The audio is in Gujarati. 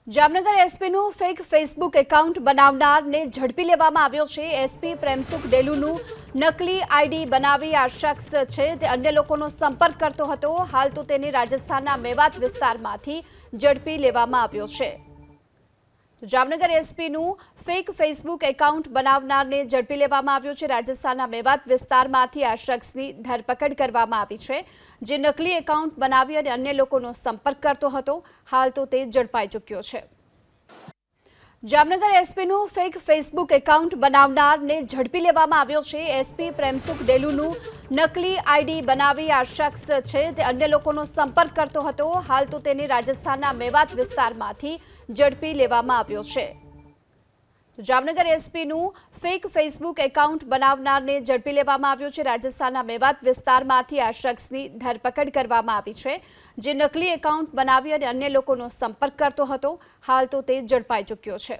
જામનગર એસપીનું ફેક ફેસબુક એકાઉન્ટ બનાવનારને ઝડપી લેવામાં આવ્યો છે। એસપી પ્રેમસુખ ડેલુનું નકલી આઈડી બનાવી આ શખ્સ છે તે અન્ય લોકોનો સંપર્ક કરતો હતો। હાલ તો તેને રાજસ્થાનના મેવાત વિસ્તારમાંથી ઝડપી લેવામાં આવ્યો છે। જામનગર એસપીનું ફેક ફેસબુક એકાઉન્ટ બનાવનારને ઝડપી લેવામાં આવ્યો છે। રાજસ્થાનના મેવાત વિસ્તારમાંથી આ શખ્સની ધરપકડ કરવામાં આવી છે, જે નકલી એકાઉન્ટ બનાવી અને અન્ય લોકોનો સંપર્ક કરતો હતો। હાલ તો તે ઝડપાઈ ચૂક્યો છે। જામનગર એસપીનું ફેક ફેસબુક એકાઉન્ટ બનાવનારને ઝડપી લેવામાં આવ્યો છે। એસપી પ્રેમસુખ ડેલુનું નકલી આઈડી બનાવી આ શખ્સ છે તે અન્ય લોકોનો સંપર્ક કરતો હતો। હાલ તો તેને રાજસ્થાનના મેવાત વિસ્તારમાંથી ઝડપી લેવામાં આવ્યો છે। જામનગર એસપીનું ફેક ફેસબુક એકાઉન્ટ બનાવનારને ઝડપી લેવામાં આવ્યો છે। રાજસ્થાનના મેવાત વિસ્તારમાંથી આ શખ્સની ધરપકડ કરવામાં આવી છે, જે નકલી એકાઉન્ટ બનાવી અને અન્ય લોકોનો સંપર્ક કરતો હતો। હાલ તો તે ઝડપાઈ ચૂક્યો છે।